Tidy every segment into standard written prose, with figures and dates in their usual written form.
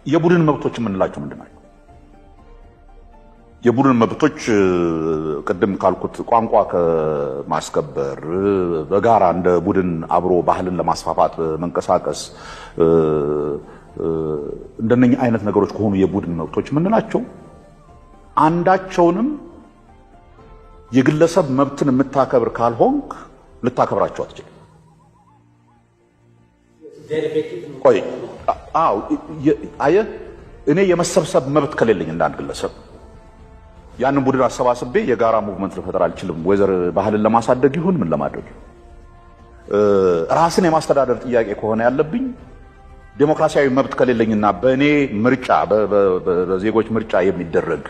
የቡድን መብቶች የምንላቸው ምንድናቸው? የቡድን መብቶች ቅድም ካልኩት ቋንቋ ከማስከበር በጋራ እንደ ቡድን አብሮ ባህልን ለማስፋፋት መንቀሳቀስ እንደነኛ አይነት ነገሮች ከሆኑ የቡድን መብቶች የምንላቸው አንዳቸውንም የግለሰብ መብትን የምታከብር ካልሆንክ ልታከብራቸው አትችልም። ቆይ እኔ የመሰብሰብ መብት ከሌለኝ እንዳንድ ግለሰብ ያንን ቡድን አሰባስቤ የጋራ ሙቭመንት ልፈጥር አልችልም። ወይዘር ባህልን ለማሳደግ ይሁን ምን ለማድረግ ራስን የማስተዳደር ጥያቄ ከሆነ ያለብኝ ዴሞክራሲያዊ መብት ከሌለኝና በእኔ ምርጫ በዜጎች ምርጫ የሚደረግ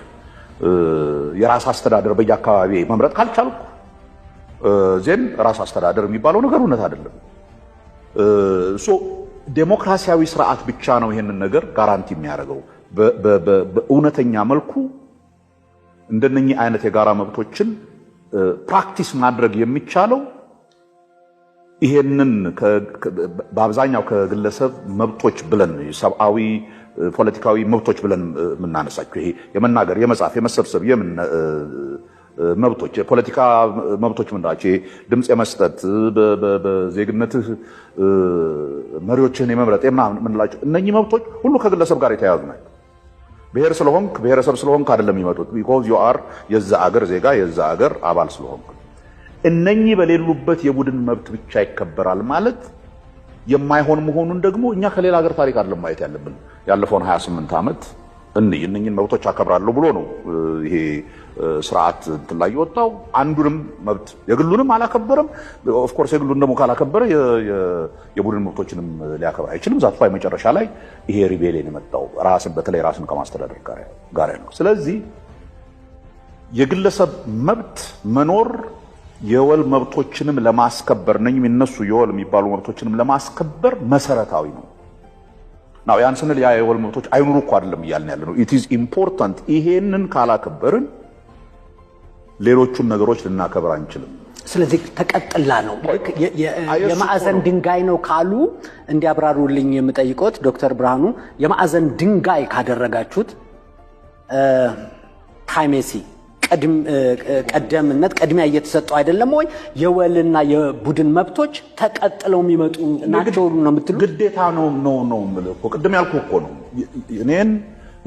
የራስ አስተዳደር በየአካባቢ መምረጥ ካልቻልኩ ዜን ራስ አስተዳደር የሚባለው ነገር እውነት አይደለም። ዴሞክራሲያዊ ስርዓት ብቻ ነው ይሄንን ነገር ጋራንቲ የሚያደርገው። በእውነተኛ መልኩ እንደነኚህ አይነት የጋራ መብቶችን ፕራክቲስ ማድረግ የሚቻለው ይሄንን በአብዛኛው ከግለሰብ መብቶች ብለን ሰብአዊ ፖለቲካዊ መብቶች ብለን የምናነሳቸው ይሄ የመናገር፣ የመጻፍ፣ የመሰብሰብ የምን መብቶች የፖለቲካ መብቶች ምንድናቸው? ድምጽ የመስጠት በዜግነትህ መሪዎችን የመምረጥ የምናምን ምንላቸው እነኚህ መብቶች ሁሉ ከግለሰብ ጋር የተያያዙ ናቸው። ብሔር ስለሆንክ ብሔረሰብ ስለሆንክ አይደለም የሚመጡት because you are የዛ አገር ዜጋ የዛ አገር አባል ስለሆንክ። እነኚህ በሌሉበት የቡድን መብት ብቻ ይከበራል ማለት የማይሆን መሆኑን ደግሞ እኛ ከሌላ ሀገር ታሪክ አይደለም ማየት ያለብን። ያለፈውን 28 ዓመት እነኚህን መብቶች አከብራለሁ ብሎ ነው ይሄ ስርዓት እንትን ላይ የወጣው። አንዱንም መብት የግሉንም አላከበረም። ኦፍ ኮርስ የግሉን ደግሞ ካላከበረ የቡድን መብቶችንም ሊያከብር አይችልም። ዛትፋይ መጨረሻ ላይ ይሄ ሪቤሊየን የመጣው ራስን በተለይ ራስን ከማስተዳደር ጋር ነው። ስለዚህ የግለሰብ መብት መኖር የወል መብቶችንም ለማስከበር ነኝም እነሱ የወል የሚባሉ መብቶችንም ለማስከበር መሰረታዊ ነው። ናው ያን ስንል ያ የወል መብቶች አይኑሩ እኮ አይደለም እያልን ያለ ነው። ኢት ኢዝ ኢምፖርታንት። ይሄንን ካላከበርን ሌሎቹን ነገሮች ልናከብር አንችልም። ስለዚህ ተቀጥላ ነው የማዕዘን ድንጋይ ነው ካሉ እንዲያብራሩልኝ የምጠይቆት ዶክተር ብርሃኑ የማዕዘን ድንጋይ ካደረጋችሁት ታይሜሲ ቀደምነት ቅድሚያ እየተሰጠው አይደለም ወይ? የወልና የቡድን መብቶች ተቀጥለው የሚመጡ ናቸው ነው የምትሉት? ግዴታ ነው ማለት እኮ ቅድም ያልኩህ እኮ ነው። እኔን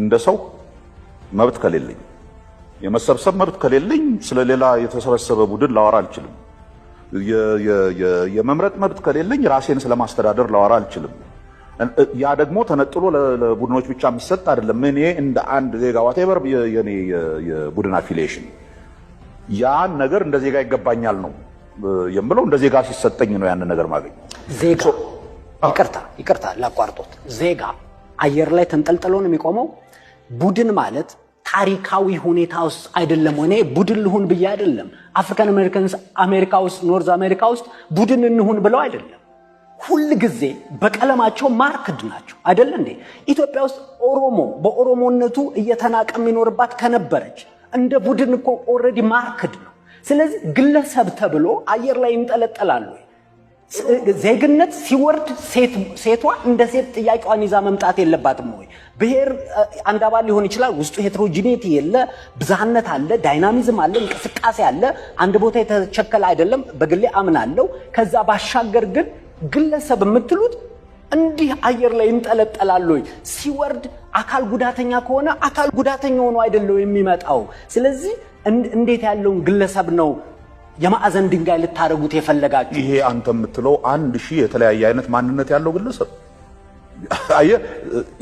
እንደ ሰው መብት ከሌለኝ የመሰብሰብ መብት ከሌለኝ ስለሌላ የተሰበሰበ ቡድን ላወራ አልችልም። የመምረጥ መብት ከሌለኝ ራሴን ስለማስተዳደር ላወራ አልችልም። ያ ደግሞ ተነጥሎ ለቡድኖች ብቻ የሚሰጥ አይደለም። እኔ እንደ አንድ ዜጋ whatever የኔ የቡድን አፊሊዬሽን ያን ነገር እንደ ዜጋ ይገባኛል ነው የምለው። እንደ ዜጋ ሲሰጠኝ ነው ያን ነገር ማገኝ። ዜጋ ይቅርታ ላቋርጦት። ዜጋ አየር ላይ ተንጠልጥሎ ነው የሚቆመው። ቡድን ማለት ታሪካዊ ሁኔታ ውስጥ አይደለም። እኔ ቡድን ልሁን ብዬ አይደለም። አፍሪካን አሜሪካንስ አሜሪካ ውስጥ ኖርዝ አሜሪካ ውስጥ ቡድን እንሁን ብለው አይደለም። ሁሉ ጊዜ በቀለማቸው ማርክድ ናቸው አይደል እንዴ? ኢትዮጵያ ውስጥ ኦሮሞ በኦሮሞነቱ እየተናቀ የሚኖርባት ከነበረች እንደ ቡድን እኮ ኦሬዲ ማርክድ ነው። ስለዚህ ግለሰብ ተብሎ አየር ላይ ይንጠለጠላሉ። ዜግነት ሲወርድ ሴቷ እንደ ሴት ጥያቄዋን ይዛ መምጣት የለባትም ወይ? ብሔር አንድ አባል ሊሆን ይችላል። ውስጡ ሄትሮጂኒቲ የለ፣ ብዝሃነት አለ፣ ዳይናሚዝም አለ፣ እንቅስቃሴ አለ። አንድ ቦታ የተቸከለ አይደለም በግሌ አምናለሁ። ከዛ ባሻገር ግን ግለሰብ የምትሉት እንዲህ አየር ላይ ይንጠለጠላል ወይ? ሲወርድ አካል ጉዳተኛ ከሆነ አካል ጉዳተኛ ሆኖ አይደለም የሚመጣው። ስለዚህ እንዴት ያለውን ግለሰብ ነው የማዕዘን ድንጋይ ልታረጉት የፈለጋችሁ? ይሄ አንተ የምትለው 1000 የተለያየ አይነት ማንነት ያለው ግለሰብ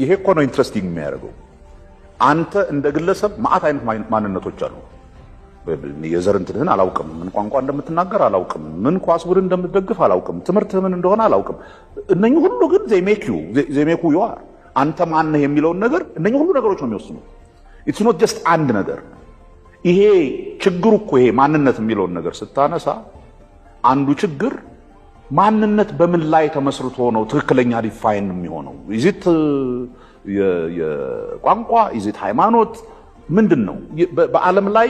ይሄ እኮ ነው ኢንትረስቲንግ የሚያደርገው። አንተ እንደ ግለሰብ ማዕት አይነት ማንነቶች አሉ። የዘር እንትህን አላውቅም፣ ምን ቋንቋ እንደምትናገር አላውቅም፣ ምን ኳስ ቡድን እንደምትደግፍ አላውቅም፣ ትምህርት ምን እንደሆነ አላውቅም። እነኚህ ሁሉ ግን they make you are አንተ ማን ነህ የሚለውን ነገር እነኚህ ሁሉ ነገሮች ነው የሚወስኑት። it's not just አንድ ነገር። ይሄ ችግሩ እኮ ይሄ ማንነት የሚለውን ነገር ስታነሳ አንዱ ችግር ማንነት በምን ላይ ተመስርቶ ነው ትክክለኛ ዲፋይን የሚሆነው? ይዚት የቋንቋ ይዚት ሃይማኖት ምንድነው? በዓለም ላይ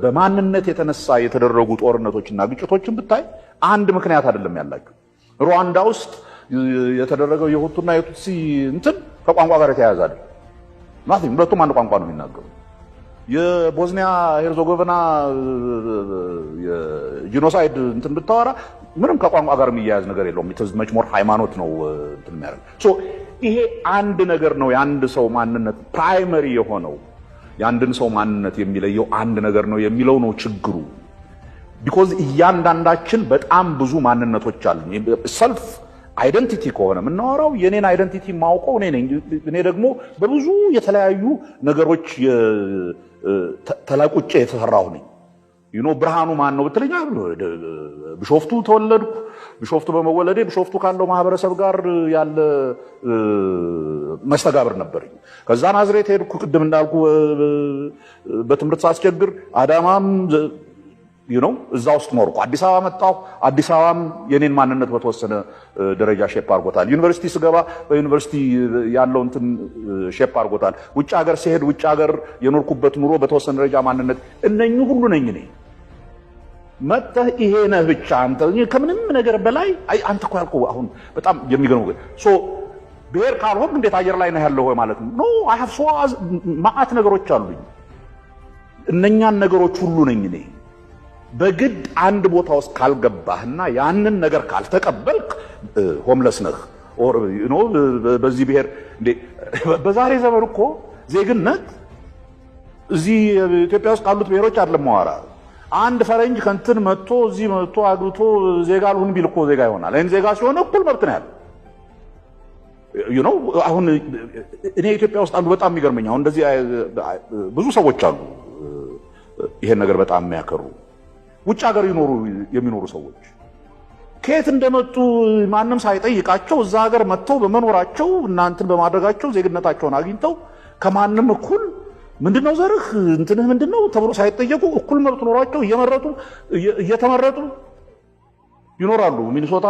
በማንነት የተነሳ የተደረጉ ጦርነቶችና ግጭቶችን ብታይ አንድ ምክንያት አይደለም ያላቸው። ሩዋንዳ ውስጥ የተደረገው የሁቱና የቱትሲ እንትን ከቋንቋ ጋር የተያያዘ አይደል። ማለትም ሁለቱም አንድ ቋንቋ ነው የሚናገሩ። የቦዝኒያ ሄርዞጎቪና የጂኖሳይድ እንትን ብታወራ ምንም ከቋንቋ ጋር የሚያያዝ ነገር የለውም። መች ሞር ሃይማኖት ነው እንትን የሚያደርግ። ሶ ይሄ አንድ ነገር ነው። የአንድ ሰው ማንነት ፕራይመሪ የሆነው የአንድን ሰው ማንነት የሚለየው አንድ ነገር ነው የሚለው ነው ችግሩ። ቢኮዝ እያንዳንዳችን በጣም ብዙ ማንነቶች አሉ። ሰልፍ አይደንቲቲ ከሆነ የምናወራው የኔን አይደንቲቲ ማውቀው እኔ ነኝ። እኔ ደግሞ በብዙ የተለያዩ ነገሮች ተላቁጬ የተሰራሁ ነኝ። ብርሃኑ ማን ነው ብትለኛ ቢሾፍቱ ተወለድኩ። ቢሾፍቱ በመወለዴ ቢሾፍቱ ካለው ማህበረሰብ ጋር ያለ መስተጋብር ነበርኝ። ከዛ ናዝሬት ሄድኩ። ቅድም እንዳልኩ በትምህርት ሳስቸግር አዳማም እዛ ውስጥ ኖርኩ። አዲስ አበባ መጣሁ። አዲስ አበባም የኔን ማንነት በተወሰነ ደረጃ ሼፕ አድርጎታል። ዩኒቨርሲቲ ስገባ በዩኒቨርሲቲ ያለው እንትን ሼፕ አድርጎታል። ውጭ ሀገር ሲሄድ ውጭ ሀገር የኖርኩበት ኑሮ በተወሰነ ደረጃ ማንነት እነኚህ ሁሉ ነኝ እኔ። መጥተህ ይሄ ነህ ብቻ አንተ ከምንም ነገር በላይ አንተ እኮ ያልኩህ አሁን በጣም የሚገርመው ሶ ብሔር ካልሆንክ እንዴት አየር ላይ ነህ ያለው ማለት ነው? ኖ አይ ሃቭ ሶ ማአት ነገሮች አሉኝ። እነኛን ነገሮች ሁሉ ነኝ እኔ። በግድ አንድ ቦታ ውስጥ ካልገባህና ያንን ነገር ካልተቀበልክ ሆምለስ ነህ። ኦር በዚህ ብሔር እንዴ በዛሬ ዘመን እኮ ዜግነት እዚህ ኢትዮጵያ ውስጥ ካሉት ብሔሮች አይደለም ማዋራ። አንድ ፈረንጅ ከንትን መጥቶ እዚህ መጥቶ አግብቶ ዜጋ ልሁን ቢል እኮ ዜጋ ይሆናል። አይን ዜጋ ሲሆን እኩል መብት ነው ያለው። አሁን እኔ ኢትዮጵያ ውስጥ አንዱ በጣም የሚገርመኝ አሁን እንደዚህ ብዙ ሰዎች አሉ ይሄን ነገር በጣም የሚያከሩ ውጭ ሀገር የሚኖሩ ሰዎች ከየት እንደመጡ ማንም ሳይጠይቃቸው እዛ ሀገር መጥተው በመኖራቸው እናንተን በማድረጋቸው ዜግነታቸውን አግኝተው ከማንም እኩል ምንድነው ዘርህ እንትንህ ምንድነው ተብሎ ሳይጠየቁ እኩል መብት ኖሯቸው እየተመረጡ ይኖራሉ። ሚኒሶታ